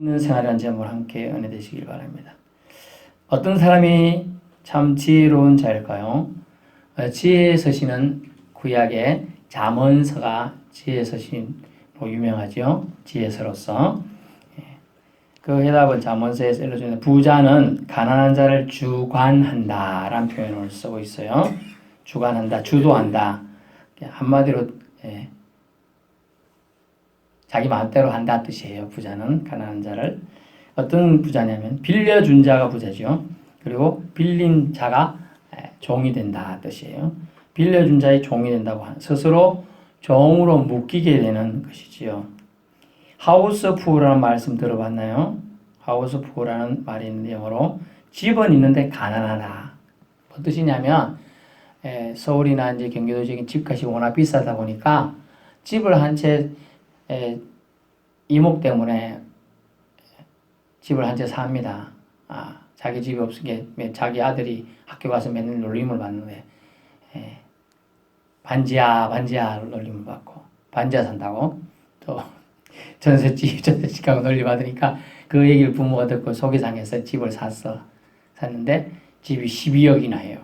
있는 생활이라는 제목으로 함께 은혜 되시길 바랍니다. 어떤 사람이 참 지혜로운 자일까요? 지혜의 서신은 구약의 잠언서가 지혜의 서신으로 유명하죠. 지혜서로서. 그 해답은 잠언서에서 일러주는 부자는 가난한 자를 주관한다 라는 표현을 쓰고 있어요. 주관한다, 주도한다. 한마디로 자기 마음대로 한다 뜻이에요. 부자는 가난한 자를. 어떤 부자냐면 빌려준 자가 부자죠. 그리고 빌린 자가 종이 된다 뜻이에요. 빌려준 자의 종이 된다고 스스로 종으로 묶이게 되는 것이지요. 하우스 푸어라는 말씀 들어봤나요? 하우스 푸어라는 말이 있는데 영어로 집은 있는데 가난하다. 무슨 뜻이냐면 서울이나 이제 경기도 지역인 집값이 워낙 비싸다 보니까 집을 한 채 이목 때문에 집을 한 채 삽니다. 자기 집이 없으게 자기 아들이 학교 가서 맨날 놀림을 받는데 반지하 놀림을 받고 반지하 산다고 또 전셋집 하고 놀림 받으니까 그 얘기를 부모가 듣고 속이 상해서 집을 샀는데 집이 12억이나 해요.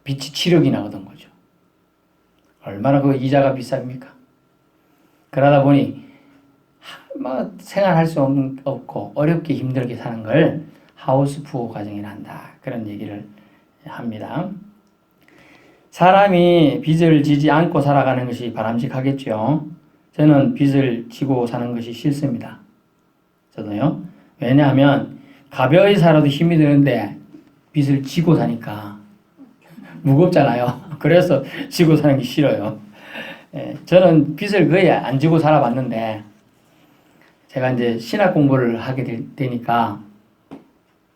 빚이 7억이나 얻은 거죠. 얼마나 그 이자가 비쌉니까? 그러다 보니 생활할 수 없고 어렵게 힘들게 사는 걸 하우스 푸어 가정이 난다. 그런 얘기를 합니다. 사람이 빚을 지지 않고 살아가는 것이 바람직하겠죠. 저는 빚을 지고 사는 것이 싫습니다. 저도요. 왜냐하면 가벼이 살아도 힘이 드는데 빚을 지고 사니까 무겁잖아요. 그래서 지고 사는 게 싫어요. 저는 빚을 거의 안 지고 살아봤는데 제가 이제 신학 공부를 하게 되니까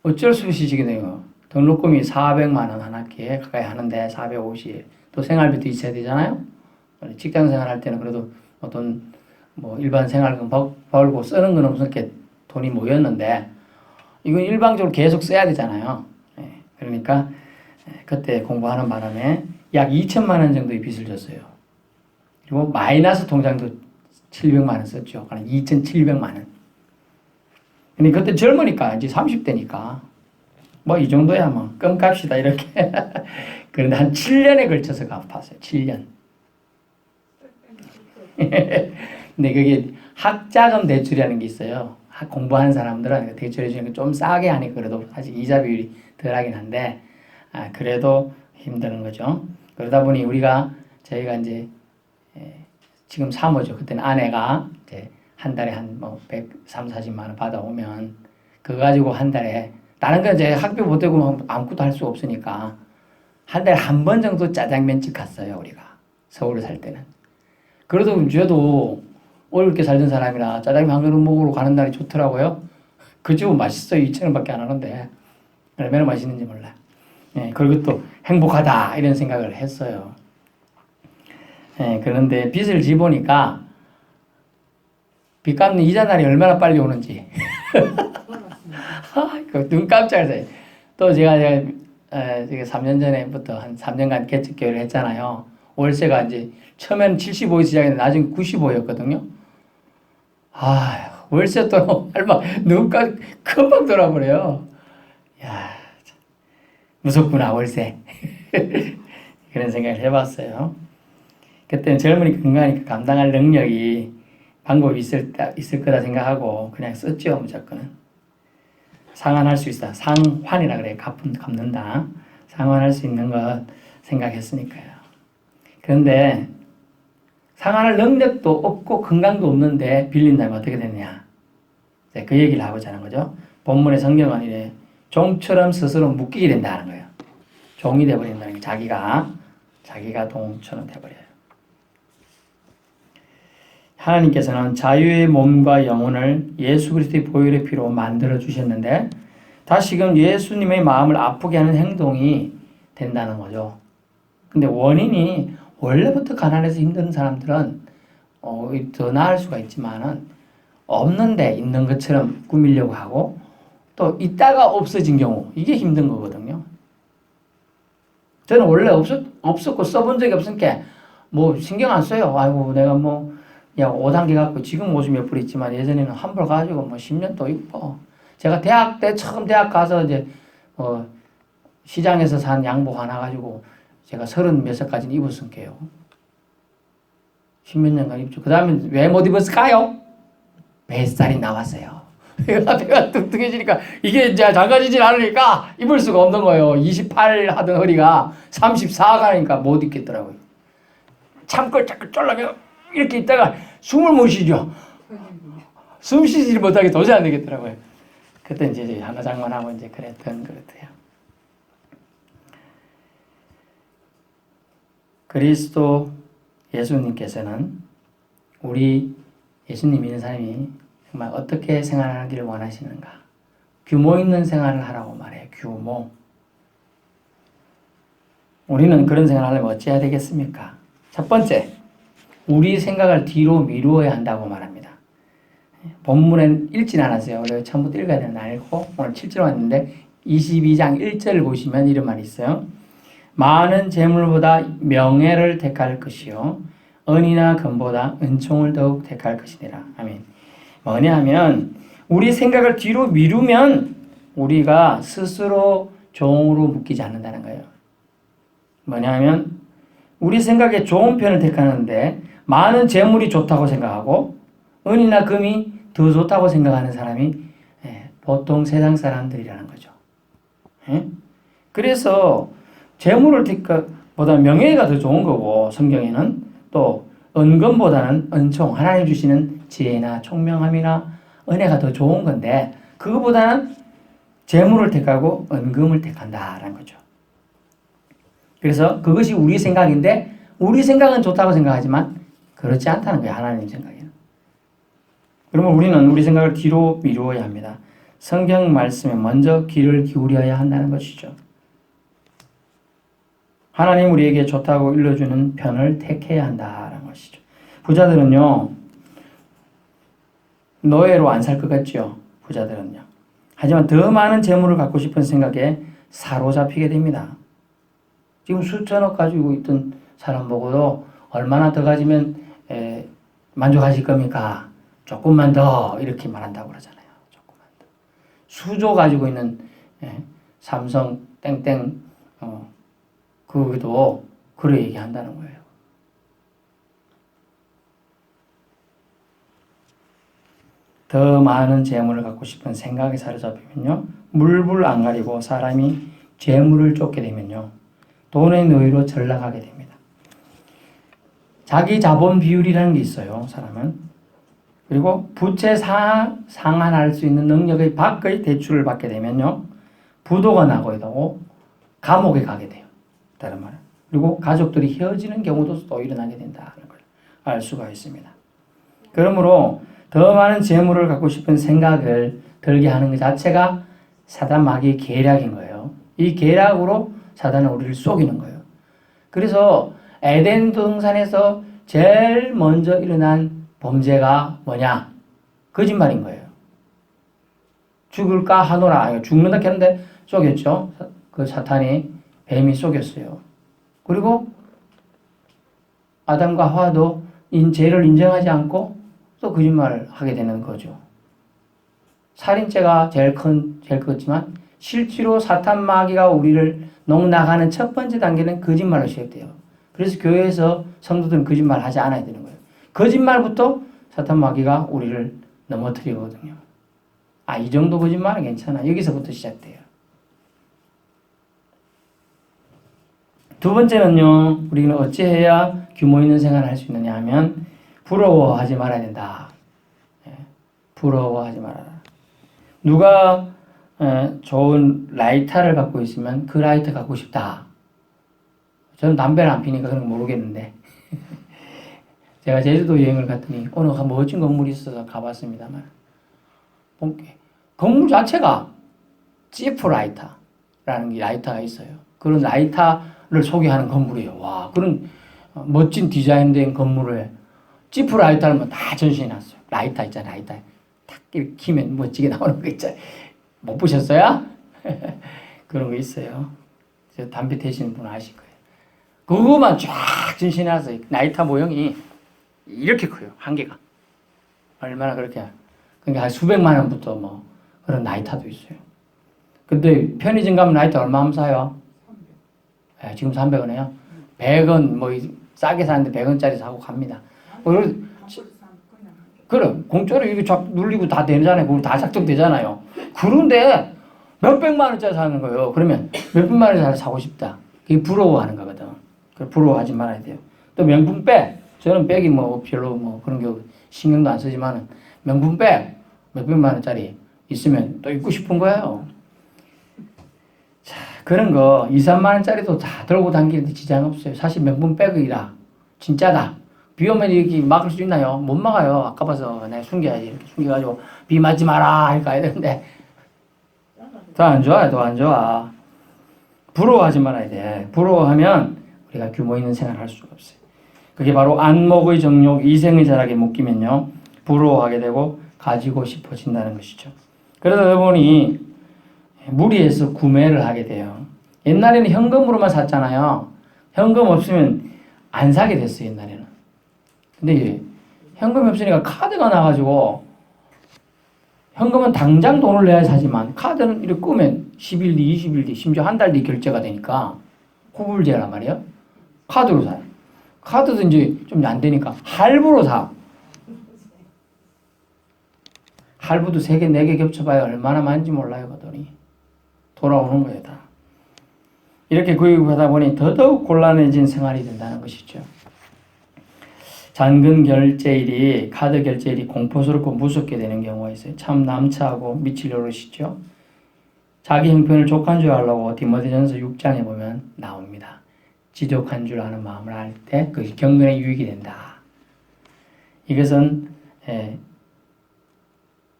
어쩔 수 없이 지게 돼요. 등록금이 400만 원 한 학기에 가까이 하는데 450. 또 생활비도 있어야 되잖아요. 직장 생활할 때는 그래도 어떤 일반 생활금 벌고 쓰는 건 없을 게 돈이 모였는데 이건 일방적으로 계속 써야 되잖아요. 그러니까 그때 공부하는 바람에 약 2천만 원 정도의 빚을 졌어요. 그리고 마이너스 통장도 700만 원 썼죠. 그러니까 2,700만 원. 근데 그때 젊으니까 이제 30대니까 이 정도야 껌값이다 이렇게. 그런데 한 7년에 걸쳐서 갚았어요. 7년. 근데 그게 학자금 대출이라는 게 있어요. 공부하는 사람들은 대출해 주는 게 좀 싸게 하니까 그래도 사실 이자 비율이 덜하긴 한데 그래도 힘드는 거죠. 그러다 보니 저희가 이제 지금 사모죠. 그때는 아내가 이제 한 달에 한 130, 40만 원 받아오면 그거 가지고 한 달에 다른 건 이제 학비 못 되고 아무것도 할 수 없으니까 한 달에 한 번 정도 짜장면집 갔어요. 우리가 서울에 살 때는. 그래도 저도 어렵게 살던 사람이라 짜장면 한 그릇 먹으러 가는 날이 좋더라고요. 그 집은 맛있어요. 2,000원밖에 안 하는데 얼마나 맛있는지 몰라요. 그리고 또 행복하다 이런 생각을 했어요. 그런데 빚을 지보니까 빚 갚는 이자 날이 얼마나 빨리 오는지 눈 깜짝이야. 또 제가 3년 전에부터 한 3년간 개척교회를 했잖아요. 월세가 이제 처음에는 75에 시작했는데 나중에 95였거든요. 월세 또 얼마 눈가 금방 돌아버려요. 야, 무섭구나 월세. 그런 생각을 해봤어요. 그때는 젊으니까 건강하니까 감당할 방법이 있을 거다 생각하고 그냥 썼죠. 무조건. 상환할 수 있다. 상환이라 그래요. 갚는다. 상환할 수 있는 것 생각했으니까요. 그런데 상환할 능력도 없고 건강도 없는데 빌린다면 어떻게 되느냐. 그 얘기를 하고자 하는 거죠. 본문의 성경은 이래 종처럼 스스로 묶이게 된다는 거예요. 종이 되어버린다는 게 자기가 종처럼 되어버려요. 하나님께서는 자유의 몸과 영혼을 예수 그리스도의 보혈의 피로 만들어 주셨는데 다시금 예수님의 마음을 아프게 하는 행동이 된다는 거죠. 근데 원인이 원래부터 가난해서 힘든 사람들은 더 나을 수가 있지만은 없는데 있는 것처럼 꾸미려고 하고 또 있다가 없어진 경우 이게 힘든 거거든요. 저는 원래 없었고 써본 적이 없으니까 신경 안 써요. 아이고 내가 야, 5단계 갖고 지금 옷이 몇 불 있지만 예전에는 한 벌 가지고 뭐 10년 또 입고. 제가 대학 때 처음 대학 가서 이제 시장에서 산 양복 하나 가지고 제가 30 몇 살까지는 입었을게요. 10몇 년간 입죠. 그 다음에 왜 못 입었을까요? 뱃살이 나왔어요. 배가 뚱뚱해지니까 이게 이제 작아지질 않으니까 입을 수가 없는 거예요. 28 하던 허리가 34 가니까 못 입겠더라고요. 참고 자꾸 쫄라면 이렇게 있다가 숨을 못 쉬죠. 숨 쉬지 못하게 도저히 안 되겠더라고요. 그때 이제 하나 장만하고 이제 그랬던 것 같아요. 그리스도 예수님께서는 우리 예수님 믿는 사람이 정말 어떻게 생활하기를 원하시는가? 규모 있는 생활을 하라고 말해요. 규모. 우리는 그런 생활을 하려면 어찌해야 되겠습니까? 첫 번째, 우리 생각을 뒤로 미루어야 한다고 말합니다. 본문엔 읽진 않았어요. 우리가 처음부터 읽어야 되는 거 아니고 오늘 7절 왔는데 22장 1절을 보시면 이런 말이 있어요. 많은 재물보다 명예를 택할 것이요 은이나 금보다 은총을 더욱 택할 것이니라. 아멘. 뭐냐 하면 우리 생각을 뒤로 미루면 우리가 스스로 종으로 묶이지 않는다는 거예요. 뭐냐 하면 우리 생각에 좋은 편을 택하는데 많은 재물이 좋다고 생각하고 은이나 금이 더 좋다고 생각하는 사람이 보통 세상 사람들이라는 거죠. 그래서 재물을 택보다 명예가 더 좋은 거고 성경에는 또 은금보다는 은총, 하나님 주시는 지혜나 총명함이나 은혜가 더 좋은 건데 그거보다는 재물을 택하고 은금을 택한다라는 거죠. 그래서 그것이 우리 생각인데 우리 생각은 좋다고 생각하지만 그렇지 않다는 거예요. 하나님 생각에는. 그러면 우리는 우리 생각을 뒤로 미루어야 합니다. 성경 말씀에 먼저 귀를 기울여야 한다는 것이죠. 하나님 우리에게 좋다고 일러주는 편을 택해야 한다는 것이죠. 부자들은요, 노예로 안 살 것 같죠? 부자들은요. 하지만 더 많은 재물을 갖고 싶은 생각에 사로잡히게 됩니다. 지금 수천억 가지고 있던 사람 보고도 얼마나 더 가지면 만족하실 겁니까? 조금만 더 이렇게 말한다고 그러잖아요. 조금만 더. 수조 가지고 있는 삼성 땡땡 그것도 그래 얘기한다는 거예요. 더 많은 재물을 갖고 싶은 생각에 사로잡히면요. 물불 안 가리고 사람이 재물을 쫓게 되면요. 돈의 노예로 전락하게 됩니다. 자기 자본 비율이라는 게 있어요. 사람은. 그리고 부채 상환할 수 있는 능력의 밖의 대출을 받게 되면요. 부도가 나게 되고 감옥에 가게 돼요. 다른 말은. 그리고 가족들이 헤어지는 경우도 또 일어나게 된다는 걸 알 수가 있습니다. 그러므로 더 많은 재물을 갖고 싶은 생각을 들게 하는 것 자체가 사단 마귀의 계략인 거예요. 이 계략으로 사단은 우리를 속이는 거예요. 그래서 에덴 동산에서 제일 먼저 일어난 범죄가 뭐냐? 거짓말인 거예요. 죽을까 하노라. 죽는다 했는데 속였죠. 그 사탄이 뱀이 속였어요. 그리고 아담과 하와도 죄를 인정하지 않고 또 거짓말을 하게 되는 거죠. 살인죄가 제일 컸지만 실제로 사탄 마귀가 우리를 농락하는 첫 번째 단계는 거짓말로 시작돼요. 그래서 교회에서 성도들은 거짓말 하지 않아야 되는 거예요. 거짓말부터 사탄 마귀가 우리를 넘어뜨리거든요. 이 정도 거짓말은 괜찮아. 여기서부터 시작돼요. 두 번째는요, 우리는 어찌해야 규모 있는 생활을 할 수 있느냐 하면, 부러워하지 말아야 된다. 부러워하지 말아라. 누가 좋은 라이터를 갖고 있으면 그 라이터 갖고 싶다. 저는 담배를 안 피니까 그런 거 모르겠는데. 제가 제주도 여행을 갔더니 어느 멋진 건물이 있어서 가봤습니다만, 건물 자체가 지프 라이터라는 게 라이터가 있어요. 그런 라이터를 소개하는 건물이에요. 와, 그런 멋진 디자인된 건물을 지프 라이터를 다 전시해놨어요. 라이터 있잖아요. 라이터 탁 이렇게 키면 멋지게 나오는 거 있잖아요. 못 보셨어요? 그런 거 있어요. 담배 태시는 분 아실 거예요. 그거만 쫙 전시해놨어요. 라이터 모형이 이렇게 커요. 한계가. 얼마나 그렇게. 그러니까 한 수백만 원부터 뭐 그런 라이터도 있어요. 근데 편의점 가면 라이터 얼마면 사요? 네, 지금 300원이에요. 100원 뭐 싸게 사는데 100원짜리 사고 갑니다. 그래 공짜로 이렇게 쫙 눌리고 다 되잖아요. 그거 다 작동되잖아요. 그런데 몇백만 원짜리 사는 거예요. 그러면 몇백만 원짜리 사고 싶다. 그게 부러워하는 거거든. 부러워하지 말아야 돼요. 또 명품백. 저는 백이 뭐 별로 뭐 그런 게 신경도 안 쓰지만은 명품백 몇백만 원짜리 있으면 또 입고 싶은 거예요. 자, 그런 거 2, 3만 원짜리도 다 들고 다니는데 지장 없어요. 사실 명품백이라 진짜다. 비 오면 이렇게 막을 수 있나요? 못 막아요. 아까 봐서 내가 숨겨야지. 이렇게 숨겨가지고 비 맞지 마라 하니까 가야 되는데 더 안 좋아요. 더 안 좋아. 부러워하지 말아야 돼. 부러워하면 우리가 규모 있는 생활을 할 수가 없어요. 그게 바로 안목의 정욕, 이생의 자락에 묶이면요. 부러워하게 되고 가지고 싶어진다는 것이죠. 그러다 보니 무리해서 구매를 하게 돼요. 옛날에는 현금으로만 샀잖아요. 현금 없으면 안 사게 됐어요. 옛날에는. 근데 이제 현금이 없으니까 카드가 나가지고 현금은 당장 돈을 내야 사지만 카드는 이렇게 끄면 10일 뒤, 20일 뒤, 심지어 한 달 뒤 결제가 되니까 구불제란 말이에요. 카드로 사요. 카드도 이제 좀 안 되니까 할부로 사. 할부도 3개, 4개 겹쳐봐야 얼마나 많은지 몰라요. 그 돈이. 돌아오는 거예요. 다. 이렇게 구입하다 보니 더더욱 곤란해진 생활이 된다는 것이죠. 잔금 결제일이, 카드 결제일이 공포스럽고 무섭게 되는 경우가 있어요. 참 남차하고 미칠 노릇이죠. 자기 형편을 족한 줄 알라고 디모데전서 6장에 보면 나옵니다. 지족한 줄 아는 마음을 알 때 그것이 경건의 유익이 된다. 이것은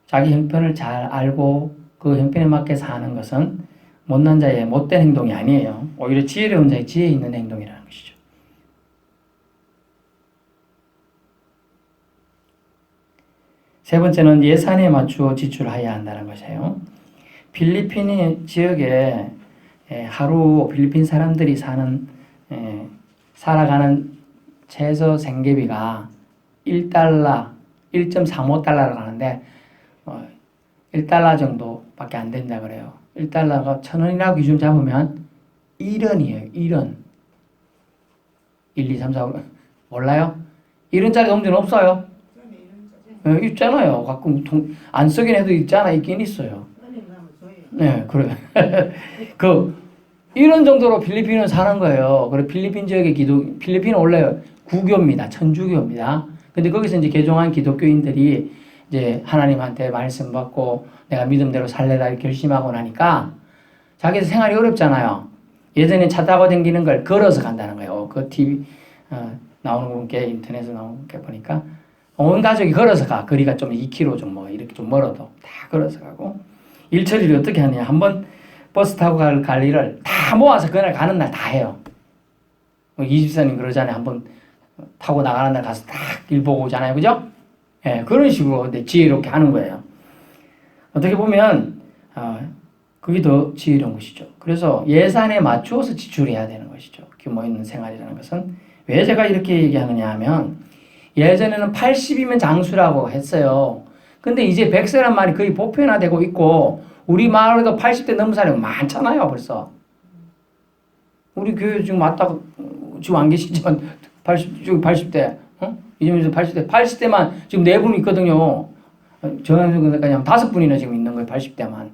자기 형편을 잘 알고 그 형편에 맞게 사는 것은 못난 자의 못된 행동이 아니에요. 오히려 지혜로운 자의 지혜 있는 행동이라는 것이죠. 세 번째는 예산에 맞추어 지출해야 한다는 것이에요. 필리핀 지역에 하루 필리핀 사람들이 살아가는 최소 생계비가 1달러, 1.35달러라고 하는데 1달러 정도밖에 안 된다 그래요. 1달러가 1,000원이라고 기준 잡으면 1원이에요. 1원. 1, 2, 3, 4, 5 몰라요? 1원짜리 동전 없어요? 있잖아요. 가끔 안 쓰긴 해도 있긴 있어요. 네, 그래. 이런 정도로 필리핀은 사는 거예요. 그리고 필리핀 지역의 필리핀은 원래 구교입니다. 천주교입니다. 근데 거기서 이제 개종한 기독교인들이 이제 하나님한테 말씀 받고 내가 믿음대로 살래다 이렇게 결심하고 나니까 자기 생활이 어렵잖아요. 예전에 차 타고 다니는 걸 걸어서 간다는 거예요. 그 TV 나오는 분께 인터넷에 나오는 분께 보니까 온 가족이 걸어서 가. 거리가 좀 2km 좀 뭐 이렇게 좀 멀어도 다 걸어서 가고 일 처리를 어떻게 하냐. 한번 버스 타고 갈 일을 다 모아서 그날 가는 날 다 해요. 이 집사님 그러잖아요. 한번 타고 나가는 날 가서 딱 일 보고 오잖아요. 그죠? 예, 그런 식으로 지혜롭게 하는 거예요. 어떻게 보면 그게 더 지혜로운 것이죠. 그래서 예산에 맞추어서 지출해야 되는 것이죠. 규모 있는 생활이라는 것은. 왜 제가 이렇게 얘기하느냐 하면 예전에는 80이면 장수라고 했어요. 근데 이제 100세란 말이 거의 보편화되고 있고 우리 마을에도 80대 넘은 사람이 많잖아요. 벌써. 우리 교회 지금 왔다가 지금 안 계시지만 80대 이점에서 80대만 지금 4분 있거든요. 정현수 검사까지 하면 5분이나 지금 있는 거예요. 80대만.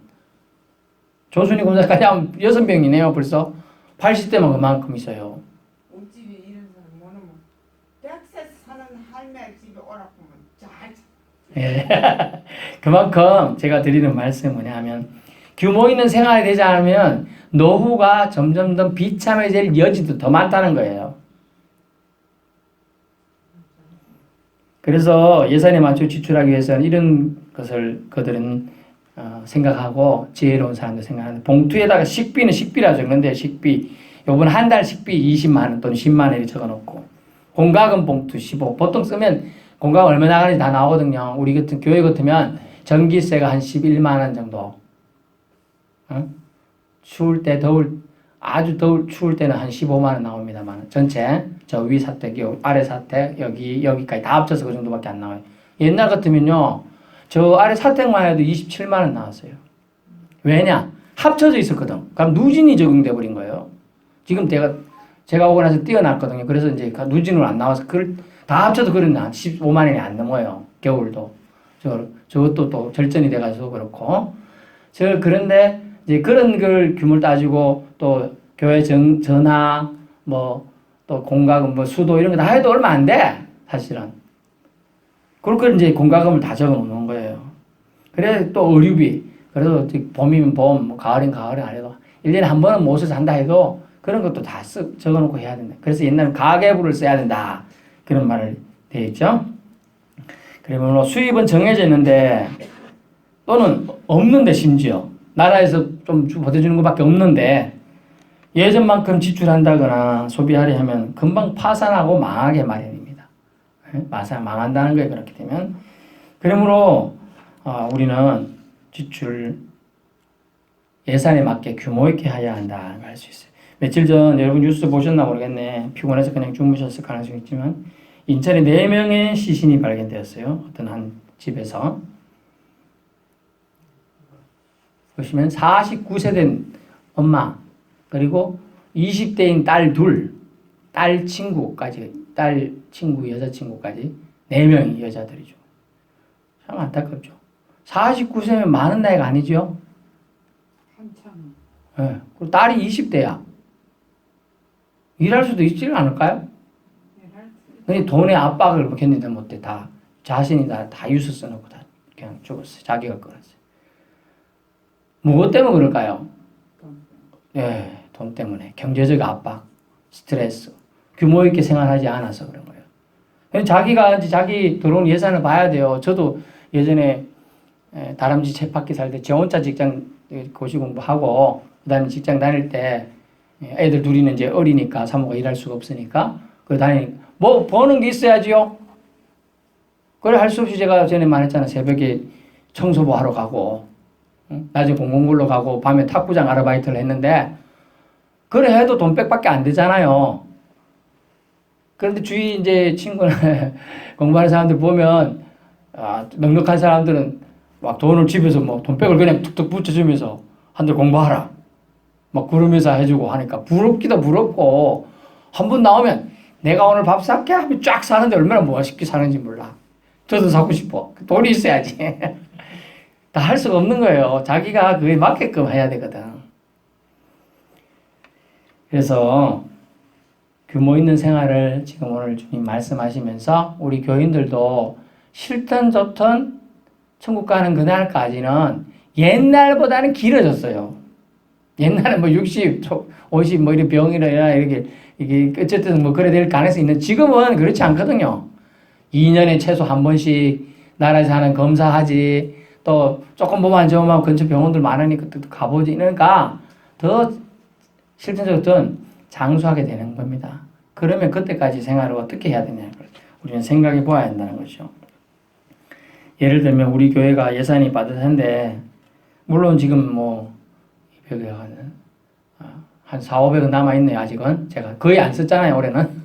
조순희 검사까지 하면 6명이네요. 벌써. 80대만 그만큼 있어요. 옷집에 이런 사람 뭐는 백세 사는 할매 집에 오라고 하면 잘. 예. 그만큼 제가 드리는 말씀은 뭐냐면 규모 있는 생활이 되지 않으면 노후가 점점 더 비참해질 여지도 더 많다는 거예요. 그래서 예산에 맞춰 지출하기 위해서는 이런 것을 그들은 생각하고 지혜로운 사람들 생각하는데 봉투에다가 식비는 식비라 적는데 식비 요번 한 달 식비 20만 원 또는 10만 원이 적어놓고 공과금 봉투 15 보통 쓰면 공과금 얼마 나가는지 다 나오거든요. 우리 같은 교회 같으면 전기세가 한 11만 원 정도 추울 때 아주 추울 때는 한 15만 원 나옵니다만 전체 저 위 사택, 아래 사택, 여기까지 다 합쳐서 그 정도밖에 안 나와요. 옛날 같으면요, 저 아래 사택만 해도 27만 원 나왔어요. 왜냐? 합쳐져 있었거든. 그럼 누진이 적용돼 버린 거예요. 지금 제가 오고 나서 뛰어났거든요. 그래서 이제 누진으로 안 나와서 그걸 다 합쳐도 그런 15만 원이 안 넘어요. 겨울도. 저것도 또 절전이 돼가지고 그렇고. 그런데 이제 그런 걸 규모를 따지고 또 교회 전화 뭐 또 공과금 뭐 수도 이런 거 다 해도 얼마 안 돼. 사실은. 그렇게 이제 공과금을 다 적어 놓는 거예요. 그래 또 의료비. 그래도 봄이면 봄, 뭐 가을이면 가을에 안 해도 1년에 한 번은 못을 산다 해도 그런 것도 다 적어 놓고 해야 된다. 그래서 옛날엔 가계부를 써야 된다. 그런 말을 되어 있죠. 그러면 수입은 정해져 있는데 또는 없는데 심지어 나라에서 좀 보태주는 것밖에 없는데 예전만큼 지출한다거나 소비하려 하면 금방 파산하고 망하게 마련입니다. 망한다는 거예요. 그렇게 되면. 그러므로 우리는 지출 예산에 맞게 규모 있게 해야 한다 할 수 있어요. 며칠 전 여러분 뉴스 보셨나 모르겠네. 피곤해서 그냥 주무셨을 가능성이 있지만 인천에 4명의 시신이 발견되었어요. 어떤 한 집에서. 보시면 49세 된 엄마 그리고 20대인 딸 둘, 딸 친구까지, 딸 친구 여자친구까지 4명이 여자들이죠. 참 안타깝죠. 49세면 많은 나이가 아니죠. 한참. 네. 그리고 딸이 20대야. 일할 수도 있지 않을까요? 근데 돈의 압박을 견디다 못해 다 자신이 다 유서 써놓고 다 그냥 죽었어요. 자기가 끌었어요. 무엇 때문에 그럴까요? 예, 돈 때문에. 경제적 압박, 스트레스, 규모 있게 생활하지 않아서 그런 거예요. 자기가 자기 들어온 예산을 봐야 돼요. 저도 예전에 다람쥐 쳇바퀴 살 때 저 혼자 직장 고시 공부하고 그다음에 직장 다닐 때 애들 둘이는 이제 어리니까 사모가 일할 수가 없으니까 그 다니니까 뭐 버는 게 있어야지요. 그래 할 수 없이 제가 전에 말했잖아. 새벽에 청소부 하러 가고 낮에 공공근로 가고 밤에 탁구장 아르바이트를 했는데 그래 해도 돈 빽밖에 안 되잖아요. 그런데 주위 이제 친구나 공부하는 사람들 보면 넉넉한 사람들은 막 돈을 집에서 뭐 돈백을 그냥 툭툭 붙여주면서 한들 공부하라 막 그러면서 해주고 하니까 부럽기도 부럽고 한 번 나오면 내가 오늘 밥 살게 하면 쫙 사는데 얼마나 멋있게 사는지 몰라. 저도 사고 싶어. 돈이 있어야지. 다 할 수가 없는 거예요. 자기가 그에 맞게끔 해야 되거든. 그래서 규모 있는 생활을 지금 오늘 주님 말씀하시면서 우리 교인들도 싫든 좋든 천국 가는 그날까지는 옛날보다는 길어졌어요. 옛날에 뭐 60, 50 뭐 이런 병이나 이게 어쨌든 뭐 그래 될 가능성이 있는 지금은 그렇지 않거든요. 2년에 최소 한 번씩 나라에서 하는 검사하지 또 조금 보면 안 좋으면 근처 병원들 많으니까 또 가보지 그러니까 더 싫든 좋든 장수하게 되는 겁니다. 그러면 그때까지 생활을 어떻게 해야 되냐는 걸 우리는 생각해 보아야 한다는 거죠. 예를 들면 우리 교회가 예산이 빠듯한데 물론 지금 뭐 한 4,500원 남아있네요. 아직은 제가 거의 안 썼잖아요. 올해는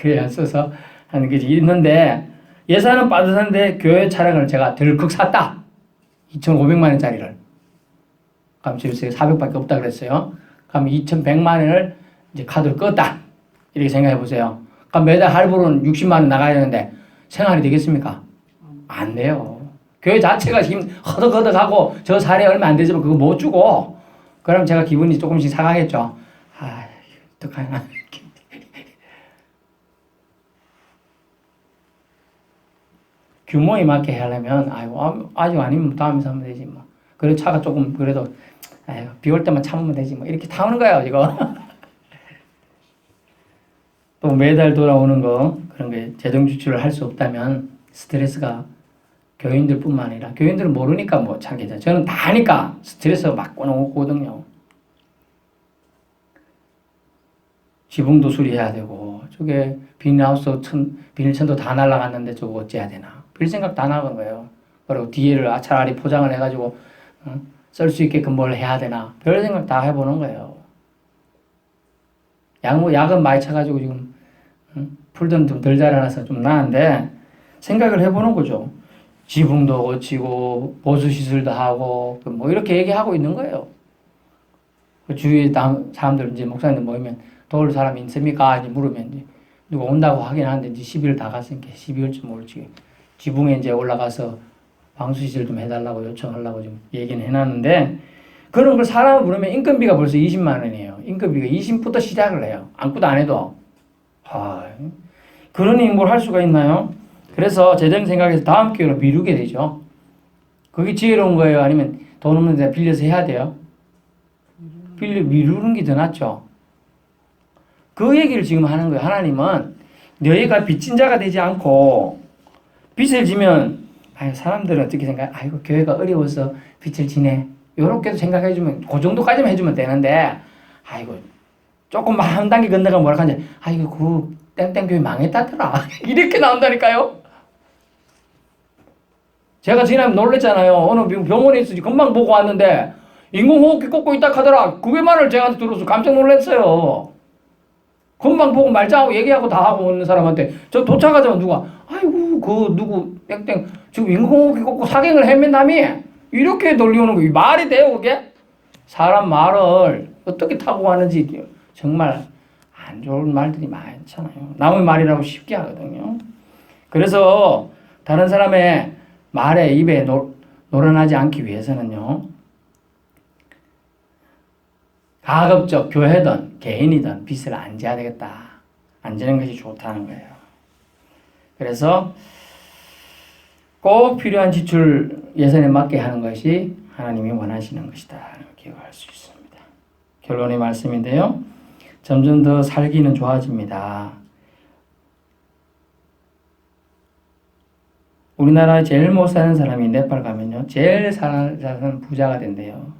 거의 안 써서 하는 게 있는데 예산은 빠듯한데 교회 차량을 제가 덜컥 샀다. 2,500만 원짜리를. 그럼 집에 400밖에 없다 그랬어요. 그럼 2,100만 원을 이제 카드를 껐다. 이렇게 생각해 보세요. 그럼 매달 할부로는 60만 원 나가야 되는데 생활이 되겠습니까? 안 돼요. 교회 자체가 힘 허덕허덕하고 저 사례 얼마 안 되지만 그거 못 주고 그럼 제가 기분이 조금씩 상하겠죠. 어떡하나. 규모에 맞게 하려면 아직 아니면 다음에 사면 되지 뭐. 그래 차가 조금 그래도 비 올 때만 참으면 되지 뭐. 이렇게 타오는 거예요 이거. 또 매달 돌아오는 거 그런 게 재정 지출을 할 수 없다면 스트레스가 교인들뿐만 아니라 교인들은 모르니까 뭐 참겠죠. 저는 다 하니까 스트레스 막 꺼놓거든요. 지붕도 수리해야 되고 저게 비닐하우스 비닐천도 다 날라갔는데 저거 어찌해야 되나. 별 생각 다 나간 거예요. 그리고 뒤에를 차라리 포장을 해가지고 쓸 수 있게끔 뭘 해야 되나. 별 생각 다 해보는 거예요. 약은 많이 쳐가지고 지금 풀던 좀 덜 자라나서 좀 나은데 생각을 해보는 거죠. 지붕도 고치고 보수 시술도 하고 뭐 이렇게 얘기하고 있는 거예요. 그 주위에 사람들 이제 목사님들 모이면 도울 사람이 있습니까? 이제 물으면 이제 누가 온다고 하긴 하는데 이제 12월 다 갔으니까 12월쯤 올지 지붕에 이제 올라가서 방수 시설 좀 해달라고 요청하려고 좀 얘기는 해놨는데 그런 걸 사람을 부르면 인건비가 벌써 20만 원이에요. 인건비가 20부터 시작을 해요. 아무것도 안 해도. 그러니 뭘 할 수가 있나요? 그래서 재정 생각해서 다음 기회로 미루게 되죠. 그게 지혜로운 거예요? 아니면 돈 없는데 빌려서 해야 돼요? 미루는 게 더 낫죠. 그 얘기를 지금 하는 거예요. 하나님은 너희가 빚진 자가 되지 않고 빚을 지면 사람들은 어떻게 생각해? 아이고 교회가 어려워서 빚을 지네. 요렇게도 생각해주면 그 정도까지만 해주면 되는데 아이고 조금 한 단계 건너가 뭐라 하는지 아이고 그 땡땡 교회 망했다더라. 이렇게 나온다니까요. 제가 지난해 놀랬잖아요. 어느 병원에 있어서 금방 보고 왔는데 인공호흡기 꽂고 있다 하더라. 그게 말을 제가 들어서 깜짝 놀랐어요. 금방 보고 말짱하고 얘기하고 다 하고 오는 사람한테 저 도착하자마자 누가 아이고 그 누구 땡땡 지금 인공호흡기 꽂고 사경을 헤맨다며 이렇게 놀려오는 거 말이 돼요 그게? 사람 말을 어떻게 타고 가는지 정말 안 좋은 말들이 많잖아요. 남의 말이라고 쉽게 하거든요. 그래서 다른 사람의 말에 입에 노란하지 않기 위해서는요. 가급적 교회든 개인이든 빚을 안 져야 되겠다. 안 지는 것이 좋다는 거예요. 그래서 꼭 필요한 지출 예산에 맞게 하는 것이 하나님이 원하시는 것이다. 기억할 수 있습니다. 결론의 말씀인데요. 점점 더 살기는 좋아집니다. 우리나라에 제일 못 사는 사람이 네팔 가면요. 제일 사는 부자가 된대요.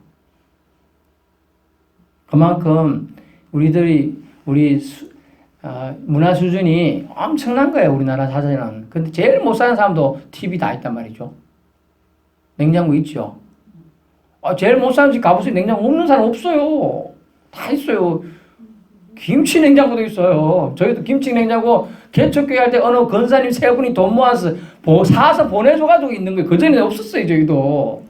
그만큼 우리 문화 수준이 엄청난 거예요. 우리나라 사회는. 근데 제일 못 사는 사람도 TV 다 있단 말이죠. 냉장고 있죠. 제일 못 사는 집 가보세요. 냉장고 없는 사람 없어요. 다 있어요. 김치 냉장고도 있어요. 저희도 김치 냉장고 개척교회 할 때 어느 권사님 세 분이 돈 모아서 사서 보내줘가지고 있는 거예요. 그전에 없었어요. 저희도.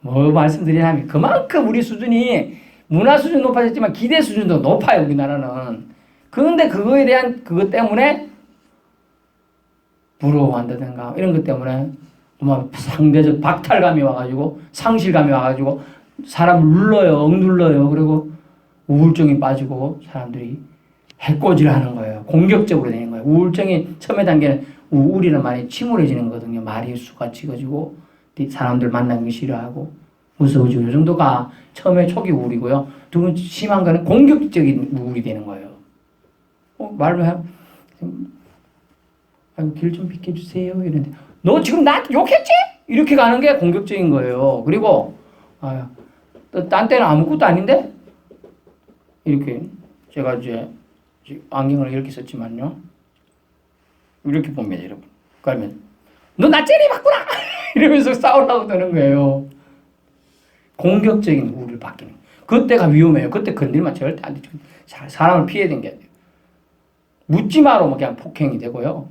뭐 말씀드리냐면 그만큼 우리 수준이 문화 수준 높아졌지만 기대 수준도 높아요. 우리나라는. 그런데 그거에 대한 그것 때문에 부러워한다든가 이런 것 때문에 상대적 박탈감이 와가지고 상실감이 와가지고 사람 눌러요. 억눌러요. 그리고 우울증이 빠지고 사람들이 해코지를 거예요. 공격적으로 되는 거예요. 우울증이 처음에 단계는 우울이는 많이 침울해지는 거거든요. 말이 수가 찍어지고 사람들 만나기 싫어하고 무서워지고 이 정도가 처음에 초기 우울이고요. 두 번째 심한 거는 공격적인 우울이 되는 거예요. 말을 해요. 길 좀 비켜주세요. 이런데 너 지금 나한테 욕했지? 이렇게 가는 게 공격적인 거예요. 그리고 딴 때는 아무것도 아닌데 이렇게 제가 이제 안경을 이렇게 썼지만요. 이렇게 봅니다, 여러분. 그러면 너 나 째려봤구나 이러면서 싸우려고 드는 거예요. 공격적인 우울을 받기는. 그때가 위험해요. 그때 건들면 절대 안 되죠. 사람을 피해야 되는 게 아니에요. 묻지마로 그냥 폭행이 되고요.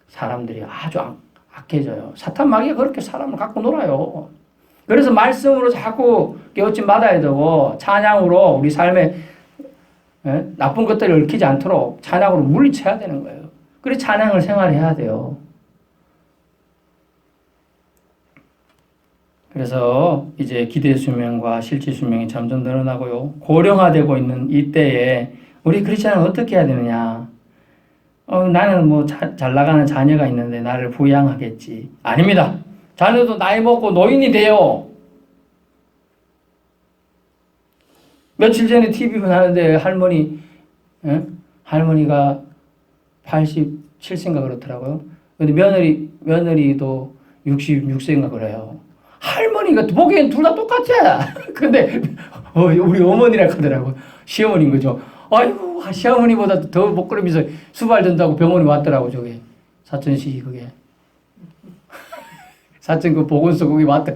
사람들이 아주 악해져요. 사탄 마귀가 그렇게 사람을 갖고 놀아요. 그래서 말씀으로 자꾸 깨우침 받아야 되고 찬양으로 우리 삶에 나쁜 것들을 얽히지 않도록 찬양으로 물리쳐야 되는 거예요. 그래서 찬양을 생활해야 돼요. 그래서 이제 기대 수명과 실제 수명이 점점 늘어나고요. 고령화되고 있는 이때에 우리 크리스천은 어떻게 해야 되느냐? 나는 뭐 잘 나가는 자녀가 있는데 나를 부양하겠지. 아닙니다. 자녀도 나이 먹고 노인이 돼요. 며칠 전에 TV 하는데 할머니가 87세인가 그렇더라고요. 근데 며느리도 66세인가 그래요. 할머니가 보기엔 둘 다 똑같아. 근데 우리 어머니라 하더라고. 시어머니인 거죠. 아이고 시어머니보다 더 목걸이면서 수발 든다고 병원에 왔더라고. 저게 사천시 그게 사천 그 보건소 거기 왔다.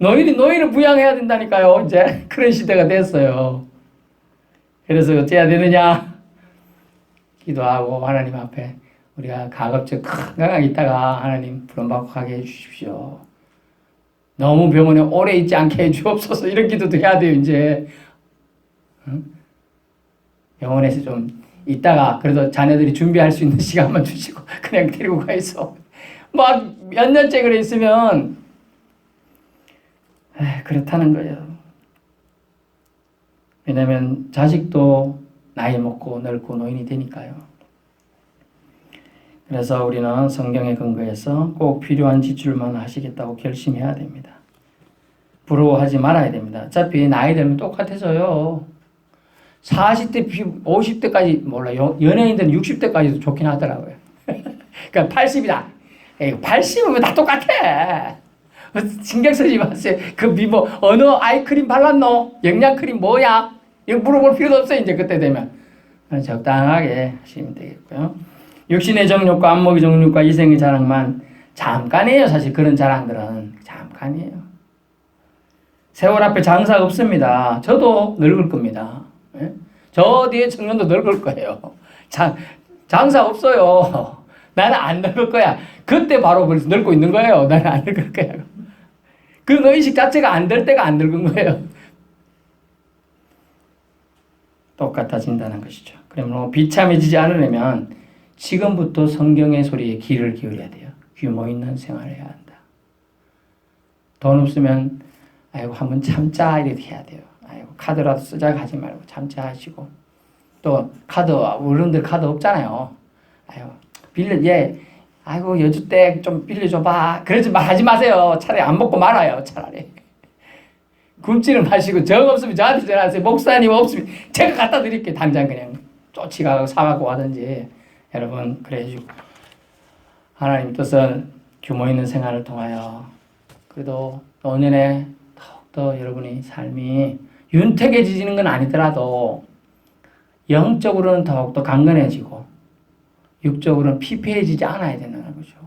노인을 부양해야 된다니까요. 이제 그런 시대가 됐어요. 그래서 어째야 되느냐? 기도하고 하나님 앞에 우리가 가급적 건강하게 있다가 하나님 부름받고 가게 해주십시오. 너무 병원에 오래 있지 않게 해주옵소서. 이런 기도도 해야 돼요. 이제 병원에서 좀 있다가 그래도 자녀들이 준비할 수 있는 시간만 주시고 그냥 데리고 가 있어. 막 몇 년째 그래 있으면 그렇다는 거예요. 왜냐하면 자식도 나이 먹고 늙고 노인이 되니까요. 그래서 우리는 성경에 근거해서 꼭 필요한 지출만 하시겠다고 결심해야 됩니다. 부러워하지 말아야 됩니다. 어차피 나이 들면 똑같아져요. 40대, 50대까지 몰라요. 연예인들은 60대까지도 좋긴 하더라고요. 그러니까 80이다. 80이면 다 똑같아. 신경 쓰지 마세요. 그 뭐 어느 아이크림 발랐노? 영양크림 뭐야? 이거 물어볼 필요도 없어요. 이제 그때 되면 적당하게 하시면 되겠고요. 육신의 정욕과 안목의 정욕과 이생의 자랑만 잠깐이에요. 사실 그런 자랑들은 잠깐이에요. 세월 앞에 장사가 없습니다. 저도 늙을 겁니다. 저 뒤에 청년도 늙을 거예요. 장사 없어요. 나는 안 늙을 거야. 그때 바로 벌써 늙고 있는 거예요. 나는 안 늙을 거야. 그 의식 자체가 안 될 때가 안 늙은 거예요. 똑같아진다는 것이죠. 그러므로 비참해지지 않으려면 지금부터 성경의 소리에 귀를 기울여야 돼요. 규모 있는 생활을 해야 한다. 돈 없으면 아이고 한번 참자 이렇게 해야 돼요. 아이고 카드라도 쓰자 하지 말고 참자 하시고 또 카드 어른들 카드 없잖아요. 아이고 아이고 여주댁 좀 빌려줘봐. 그러지 하지 마세요. 차라리 안 먹고 말아요. 차라리 굶지를 마시고 정 없으면 저한테 전화하세요. 목사님 없으면 제가 갖다 드릴게요. 당장 그냥 쫓아가고 사갖고 하든지. 여러분 그래가지고 하나님 뜻은 규모 있는 생활을 통하여 그래도 노년에 더욱더 여러분의 삶이 윤택해지는 건 아니더라도 영적으로는 더욱더 강건해지고 육적으로는 피폐해지지 않아야 된다는 거죠.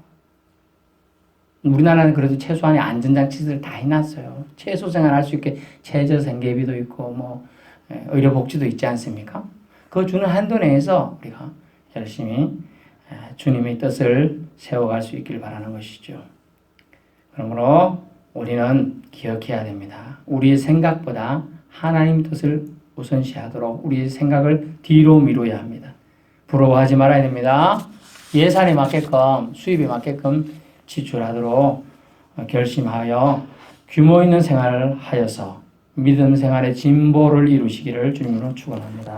우리나라는 그래도 최소한의 안전장치들을 다 해놨어요. 최소 생활할 수 있게 최저생계비도 있고 뭐 의료복지도 있지 않습니까? 그 주는 한도 내에서 우리가 열심히 주님의 뜻을 세워갈 수 있기를 바라는 것이죠. 그러므로 우리는 기억해야 됩니다. 우리의 생각보다 하나님 뜻을 우선시하도록 우리의 생각을 뒤로 미뤄야 합니다. 부러워하지 말아야 됩니다. 예산에 맞게끔 수입에 맞게끔 지출하도록 결심하여 규모 있는 생활을 하여서 믿음 생활의 진보를 이루시기를 주님으로 축원합니다.